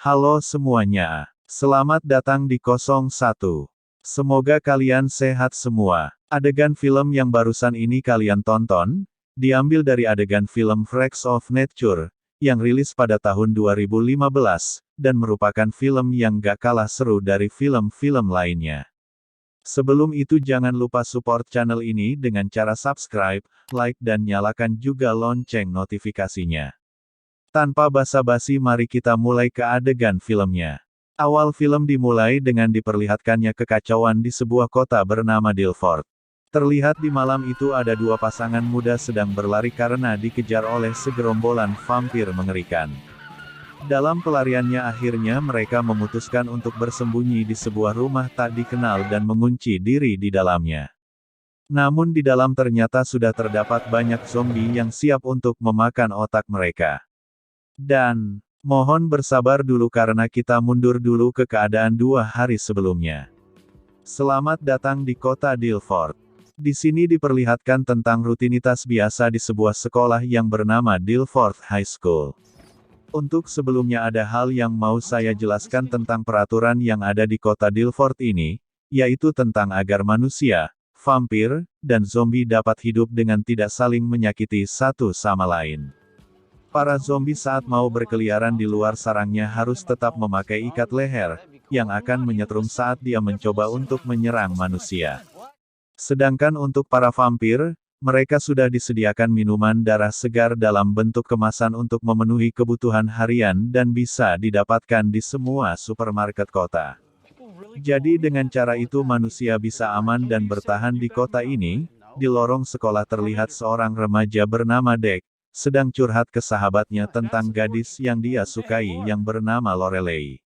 Halo semuanya, selamat datang di 01. Semoga kalian sehat semua. Adegan film yang barusan ini kalian tonton, diambil dari adegan film Freaks of Nature, yang rilis pada tahun 2015, dan merupakan film yang gak kalah seru dari film-film lainnya. Sebelum itu jangan lupa support channel ini dengan cara subscribe, like dan nyalakan juga lonceng notifikasinya. Tanpa basa-basi mari kita mulai ke adegan filmnya. Awal film dimulai dengan diperlihatkannya kekacauan di sebuah kota bernama Dilford. Terlihat di malam itu ada dua pasangan muda sedang berlari karena dikejar oleh segerombolan vampir mengerikan. Dalam pelariannya akhirnya mereka memutuskan untuk bersembunyi di sebuah rumah tak dikenal dan mengunci diri di dalamnya. Namun di dalam ternyata sudah terdapat banyak zombie yang siap untuk memakan otak mereka. Dan, mohon bersabar dulu karena kita mundur dulu ke keadaan 2 hari sebelumnya. Selamat datang di kota Dilford. Di sini diperlihatkan tentang rutinitas biasa di sebuah sekolah yang bernama Dilford High School. Untuk sebelumnya ada hal yang mau saya jelaskan tentang peraturan yang ada di kota Dilford ini, yaitu tentang agar manusia, vampir, dan zombie dapat hidup dengan tidak saling menyakiti satu sama lain. Para zombie saat mau berkeliaran di luar sarangnya harus tetap memakai ikat leher, yang akan menyetrum saat dia mencoba untuk menyerang manusia. Sedangkan untuk para vampir, mereka sudah disediakan minuman darah segar dalam bentuk kemasan untuk memenuhi kebutuhan harian dan bisa didapatkan di semua supermarket kota. Jadi dengan cara itu manusia bisa aman dan bertahan di kota ini. Di lorong sekolah terlihat seorang remaja bernama Deck, sedang curhat ke sahabatnya tentang gadis yang dia sukai yang bernama Lorelei.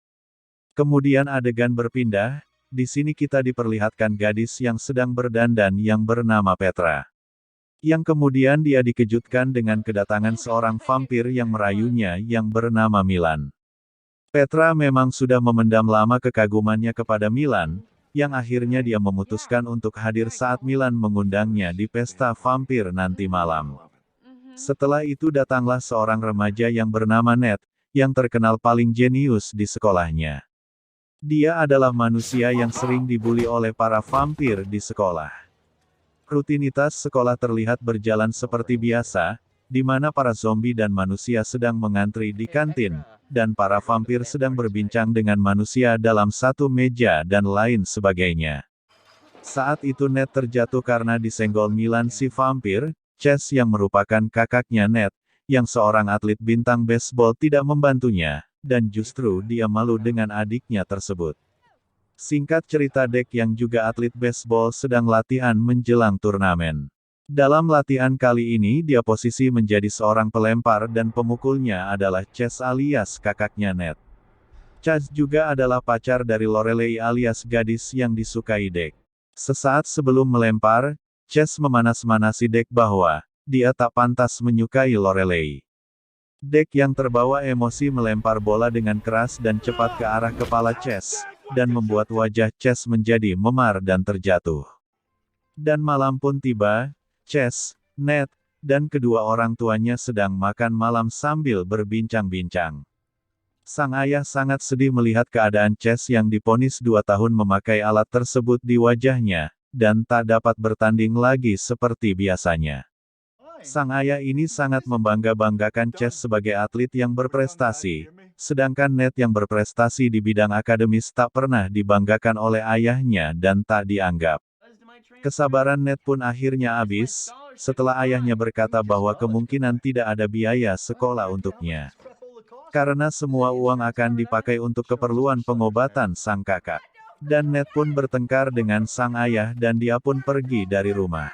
Kemudian adegan berpindah, di sini kita diperlihatkan gadis yang sedang berdandan yang bernama Petra. Yang kemudian dia dikejutkan dengan kedatangan seorang vampir yang merayunya yang bernama Milan. Petra memang sudah memendam lama kekagumannya kepada Milan, yang akhirnya dia memutuskan untuk hadir saat Milan mengundangnya di pesta vampir nanti malam. Setelah itu datanglah seorang remaja yang bernama Ned, yang terkenal paling jenius di sekolahnya. Dia adalah manusia yang sering dibully oleh para vampir di sekolah. Rutinitas sekolah terlihat berjalan seperti biasa, di mana para zombie dan manusia sedang mengantri di kantin, dan para vampir sedang berbincang dengan manusia dalam satu meja dan lain sebagainya. Saat itu Ned terjatuh karena disenggol Milan si vampir. Chess yang merupakan kakaknya Ned, yang seorang atlet bintang baseball tidak membantunya, dan justru dia malu dengan adiknya tersebut. Singkat cerita Deck yang juga atlet baseball sedang latihan menjelang turnamen. Dalam latihan kali ini dia posisi menjadi seorang pelempar dan pemukulnya adalah Chess alias kakaknya Ned. Chess juga adalah pacar dari Lorelei alias gadis yang disukai Deck. Sesaat sebelum melempar, Chess memanas-manasi Deck bahwa dia tak pantas menyukai Lorelei. Deck yang terbawa emosi melempar bola dengan keras dan cepat ke arah kepala Chess, dan membuat wajah Chess menjadi memar dan terjatuh. Dan malam pun tiba, Chess, Ned, dan kedua orang tuanya sedang makan malam sambil berbincang-bincang. Sang ayah sangat sedih melihat keadaan Chess yang divonis 2 tahun memakai alat tersebut di wajahnya, dan tak dapat bertanding lagi seperti biasanya. Sang ayah ini sangat membangga-banggakan Chess sebagai atlet yang berprestasi, sedangkan Ned yang berprestasi di bidang akademis tak pernah dibanggakan oleh ayahnya dan tak dianggap. Kesabaran Ned pun akhirnya habis, setelah ayahnya berkata bahwa kemungkinan tidak ada biaya sekolah untuknya. Karena semua uang akan dipakai untuk keperluan pengobatan sang kakak. Dan Ned pun bertengkar dengan sang ayah dan dia pun pergi dari rumah.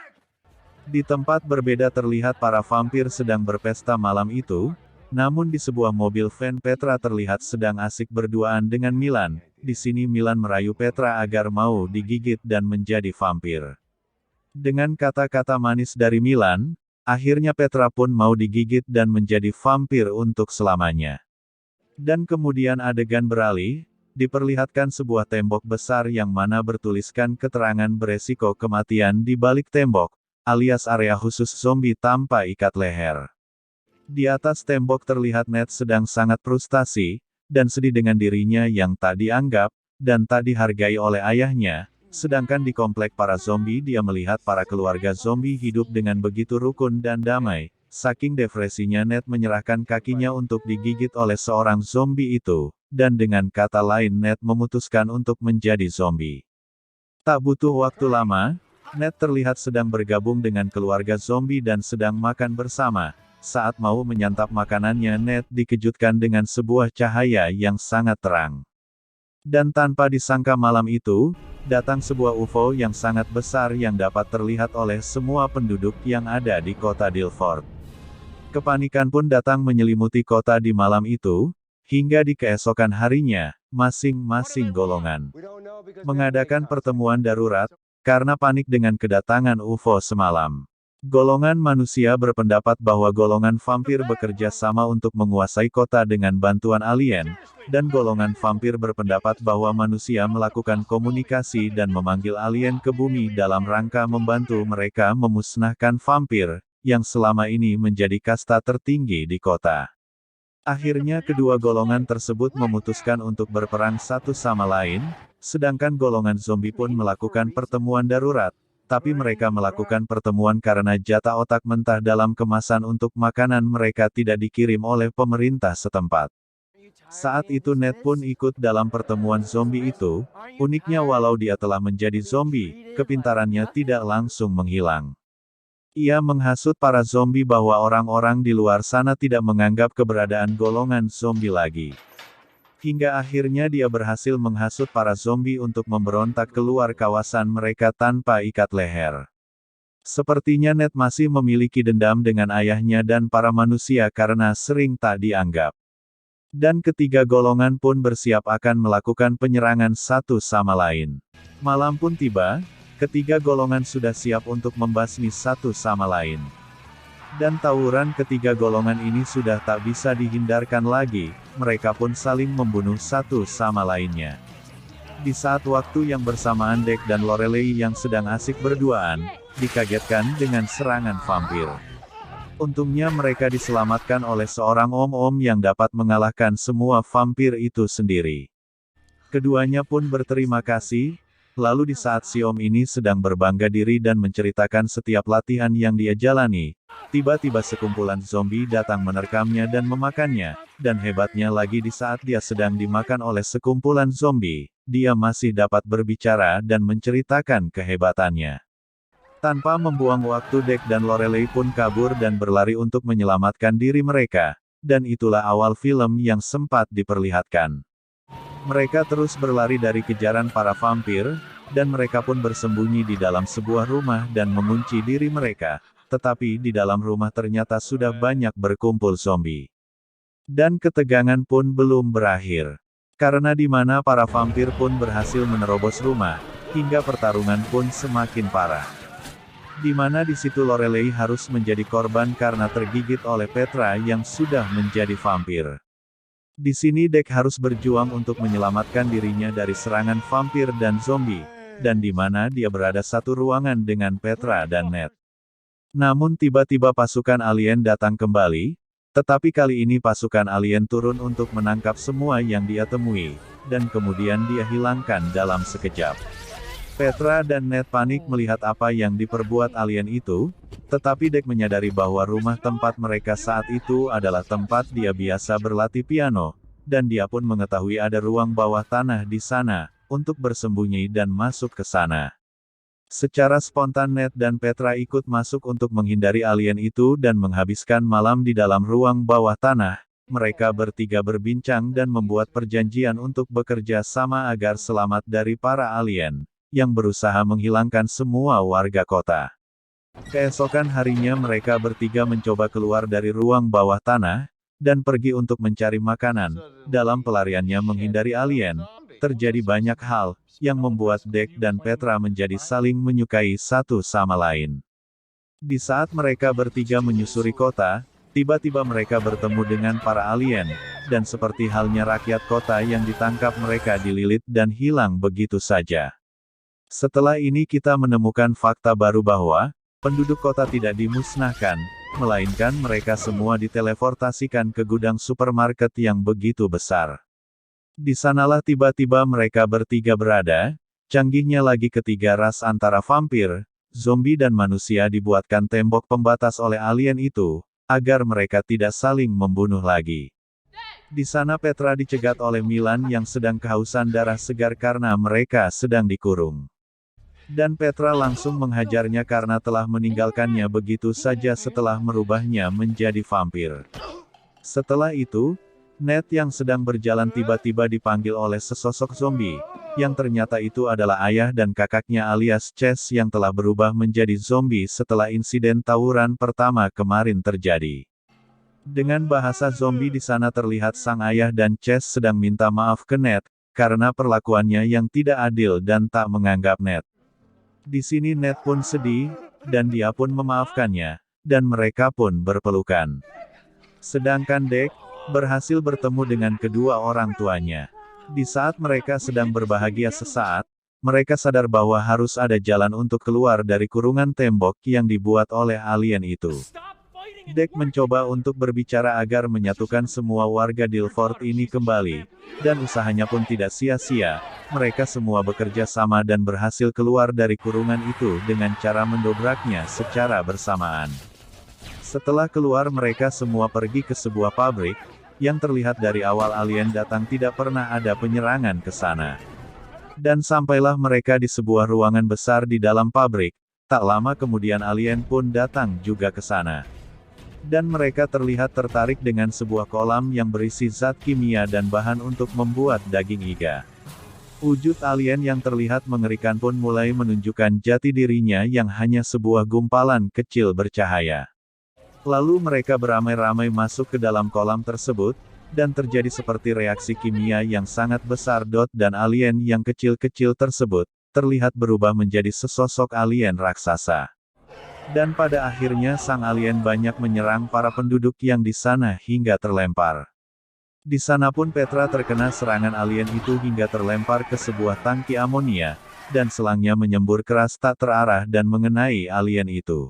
Di tempat berbeda terlihat para vampir sedang berpesta malam itu, namun di sebuah mobil van Petra terlihat sedang asik berduaan dengan Milan. Di sini Milan merayu Petra agar mau digigit dan menjadi vampir. Dengan kata-kata manis dari Milan, akhirnya Petra pun mau digigit dan menjadi vampir untuk selamanya. Dan kemudian adegan beralih, diperlihatkan sebuah tembok besar yang mana bertuliskan keterangan beresiko kematian di balik tembok, alias area khusus zombie tanpa ikat leher. Di atas tembok terlihat Ned sedang sangat frustasi, dan sedih dengan dirinya yang tak dianggap, dan tak dihargai oleh ayahnya. Sedangkan di komplek para zombie dia melihat para keluarga zombie hidup dengan begitu rukun dan damai. Saking depresinya Ned menyerahkan kakinya untuk digigit oleh seorang zombie itu, dan dengan kata lain Ned memutuskan untuk menjadi zombie. Tak butuh waktu lama, Ned terlihat sedang bergabung dengan keluarga zombie dan sedang makan bersama. Saat mau menyantap makanannya Ned dikejutkan dengan sebuah cahaya yang sangat terang. Dan tanpa disangka malam itu, datang sebuah UFO yang sangat besar yang dapat terlihat oleh semua penduduk yang ada di kota Dilford. Kepanikan pun datang menyelimuti kota di malam itu, hingga di keesokan harinya, masing-masing golongan mengadakan pertemuan darurat, karena panik dengan kedatangan UFO semalam. Golongan manusia berpendapat bahwa golongan vampir bekerja sama untuk menguasai kota dengan bantuan alien, dan golongan vampir berpendapat bahwa manusia melakukan komunikasi dan memanggil alien ke bumi dalam rangka membantu mereka memusnahkan vampir, yang selama ini menjadi kasta tertinggi di kota. Akhirnya kedua golongan tersebut memutuskan untuk berperang satu sama lain, sedangkan golongan zombie pun melakukan pertemuan darurat, tapi mereka melakukan pertemuan karena jatah otak mentah dalam kemasan untuk makanan mereka tidak dikirim oleh pemerintah setempat. Saat itu Ned pun ikut dalam pertemuan zombie itu. Uniknya walau dia telah menjadi zombie, kepintarannya tidak langsung menghilang. Ia menghasut para zombie bahwa orang-orang di luar sana tidak menganggap keberadaan golongan zombie lagi. Hingga akhirnya dia berhasil menghasut para zombie untuk memberontak keluar kawasan mereka tanpa ikat leher. Sepertinya Ned masih memiliki dendam dengan ayahnya dan para manusia karena sering tak dianggap. Dan ketiga golongan pun bersiap akan melakukan penyerangan satu sama lain. Malam pun tiba. Ketiga golongan sudah siap untuk membasmi satu sama lain. Dan tawuran ketiga golongan ini sudah tak bisa dihindarkan lagi, mereka pun saling membunuh satu sama lainnya. Di saat waktu yang bersamaan Deck dan Lorelei yang sedang asik berduaan, dikagetkan dengan serangan vampir. Untungnya mereka diselamatkan oleh seorang om-om yang dapat mengalahkan semua vampir itu sendiri. Keduanya pun berterima kasih. Lalu di saat si om ini sedang berbangga diri dan menceritakan setiap latihan yang dia jalani, tiba-tiba sekumpulan zombie datang menerkamnya dan memakannya, dan hebatnya lagi di saat dia sedang dimakan oleh sekumpulan zombie, dia masih dapat berbicara dan menceritakan kehebatannya. Tanpa membuang waktu Deck dan Lorelei pun kabur dan berlari untuk menyelamatkan diri mereka, dan itulah awal film yang sempat diperlihatkan. Mereka terus berlari dari kejaran para vampir, dan mereka pun bersembunyi di dalam sebuah rumah dan mengunci diri mereka, tetapi di dalam rumah ternyata sudah banyak berkumpul zombie. Dan ketegangan pun belum berakhir. Karena di mana para vampir pun berhasil menerobos rumah, hingga pertarungan pun semakin parah. Di mana di situ Lorelei harus menjadi korban karena tergigit oleh Petra yang sudah menjadi vampir. Di sini Deck harus berjuang untuk menyelamatkan dirinya dari serangan vampir dan zombie, dan di mana dia berada satu ruangan dengan Petra dan Ned. Namun tiba-tiba pasukan alien datang kembali, tetapi kali ini pasukan alien turun untuk menangkap semua yang dia temui, dan kemudian dia hilangkan dalam sekejap. Petra dan Ned panik melihat apa yang diperbuat alien itu, tetapi Deck menyadari bahwa rumah tempat mereka saat itu adalah tempat dia biasa berlatih piano, dan dia pun mengetahui ada ruang bawah tanah di sana, untuk bersembunyi dan masuk ke sana. Secara spontan Ned dan Petra ikut masuk untuk menghindari alien itu dan menghabiskan malam di dalam ruang bawah tanah. Mereka bertiga berbincang dan membuat perjanjian untuk bekerja sama agar selamat dari para alien yang berusaha menghilangkan semua warga kota. Keesokan harinya mereka bertiga mencoba keluar dari ruang bawah tanah, dan pergi untuk mencari makanan. Dalam pelariannya menghindari alien, terjadi banyak hal, yang membuat Deck dan Petra menjadi saling menyukai satu sama lain. Di saat mereka bertiga menyusuri kota, tiba-tiba mereka bertemu dengan para alien, dan seperti halnya rakyat kota yang ditangkap mereka dililit dan hilang begitu saja. Setelah ini kita menemukan fakta baru bahwa, penduduk kota tidak dimusnahkan, melainkan mereka semua diteleportasikan ke gudang supermarket yang begitu besar. Di sanalah tiba-tiba mereka bertiga berada, canggihnya lagi ketiga ras antara vampir, zombie dan manusia dibuatkan tembok pembatas oleh alien itu, agar mereka tidak saling membunuh lagi. Di sana Petra dicegat oleh Milan yang sedang kehausan darah segar karena mereka sedang dikurung. Dan Petra langsung menghajarnya karena telah meninggalkannya begitu saja setelah merubahnya menjadi vampir. Setelah itu, Ned yang sedang berjalan tiba-tiba dipanggil oleh sesosok zombie, yang ternyata itu adalah ayah dan kakaknya alias Chess yang telah berubah menjadi zombie setelah insiden tawuran pertama kemarin terjadi. Dengan bahasa zombie di sana terlihat sang ayah dan Chess sedang minta maaf ke Ned, karena perlakuannya yang tidak adil dan tak menganggap Ned. Di sini Ned pun sedih, dan dia pun memaafkannya, dan mereka pun berpelukan. Sedangkan Deck berhasil bertemu dengan kedua orang tuanya. Di saat mereka sedang berbahagia sesaat, mereka sadar bahwa harus ada jalan untuk keluar dari kurungan tembok yang dibuat oleh alien itu. Deck mencoba untuk berbicara agar menyatukan semua warga Dilford ini kembali, dan usahanya pun tidak sia-sia. Mereka semua bekerja sama dan berhasil keluar dari kurungan itu dengan cara mendobraknya secara bersamaan. Setelah keluar mereka semua pergi ke sebuah pabrik, yang terlihat dari awal alien datang tidak pernah ada penyerangan ke sana. Dan sampailah mereka di sebuah ruangan besar di dalam pabrik, tak lama kemudian alien pun datang juga ke sana. Dan mereka terlihat tertarik dengan sebuah kolam yang berisi zat kimia dan bahan untuk membuat daging iga. Wujud alien yang terlihat mengerikan pun mulai menunjukkan jati dirinya yang hanya sebuah gumpalan kecil bercahaya. Lalu mereka beramai-ramai masuk ke dalam kolam tersebut, dan terjadi seperti reaksi kimia yang sangat besar. Dan alien yang kecil-kecil tersebut, terlihat berubah menjadi sesosok alien raksasa. Dan pada akhirnya sang alien banyak menyerang para penduduk yang di sana hingga terlempar. Di sana pun Petra terkena serangan alien itu hingga terlempar ke sebuah tangki amonia, dan selangnya menyembur keras tak terarah dan mengenai alien itu.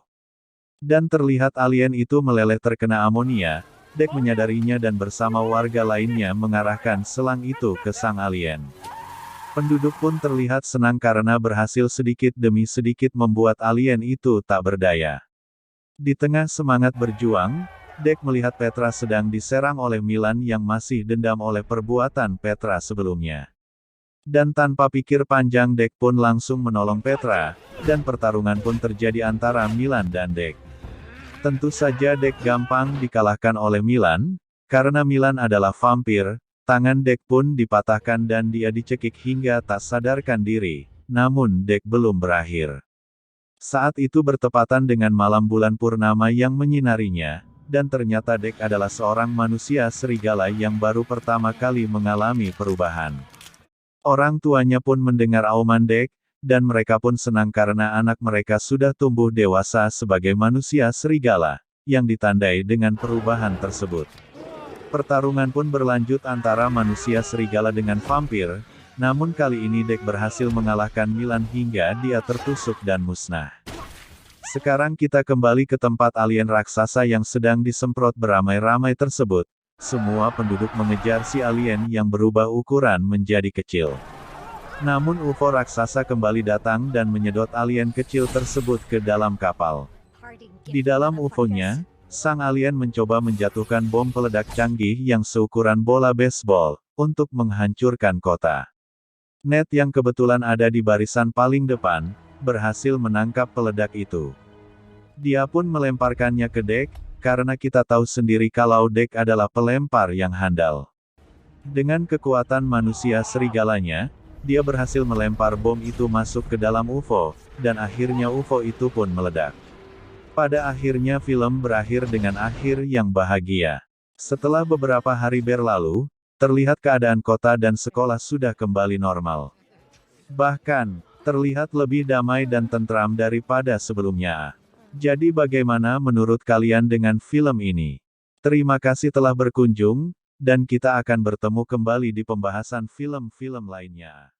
Dan terlihat alien itu meleleh terkena amonia. Deck menyadarinya dan bersama warga lainnya mengarahkan selang itu ke sang alien. Penduduk pun terlihat senang karena berhasil sedikit demi sedikit membuat alien itu tak berdaya. Di tengah semangat berjuang, Deck melihat Petra sedang diserang oleh Milan yang masih dendam oleh perbuatan Petra sebelumnya. Dan tanpa pikir panjang Deck pun langsung menolong Petra, dan pertarungan pun terjadi antara Milan dan Deck. Tentu saja Deck gampang dikalahkan oleh Milan, karena Milan adalah vampir. Tangan Deck pun dipatahkan dan dia dicekik hingga tak sadarkan diri, namun Deck belum berakhir. Saat itu bertepatan dengan malam bulan purnama yang menyinarinya, dan ternyata Deck adalah seorang manusia serigala yang baru pertama kali mengalami perubahan. Orang tuanya pun mendengar auman Deck, dan mereka pun senang karena anak mereka sudah tumbuh dewasa sebagai manusia serigala, yang ditandai dengan perubahan tersebut. Pertarungan pun berlanjut antara manusia serigala dengan vampir, namun kali ini Deck berhasil mengalahkan Milan hingga dia tertusuk dan musnah. Sekarang kita kembali ke tempat alien raksasa yang sedang disemprot beramai-ramai tersebut. Semua penduduk mengejar si alien yang berubah ukuran menjadi kecil. Namun UFO raksasa kembali datang dan menyedot alien kecil tersebut ke dalam kapal. Di dalam UFO-nya, sang alien mencoba menjatuhkan bom peledak canggih yang seukuran bola baseball, untuk menghancurkan kota. Ned yang kebetulan ada di barisan paling depan, berhasil menangkap peledak itu. Dia pun melemparkannya ke Deck, karena kita tahu sendiri kalau Deck adalah pelempar yang handal. Dengan kekuatan manusia serigalanya, dia berhasil melempar bom itu masuk ke dalam UFO, dan akhirnya UFO itu pun meledak. Pada akhirnya film berakhir dengan akhir yang bahagia. Setelah beberapa hari berlalu, terlihat keadaan kota dan sekolah sudah kembali normal. Bahkan, terlihat lebih damai dan tentram daripada sebelumnya. Jadi bagaimana menurut kalian dengan film ini? Terima kasih telah berkunjung, dan kita akan bertemu kembali di pembahasan film-film lainnya.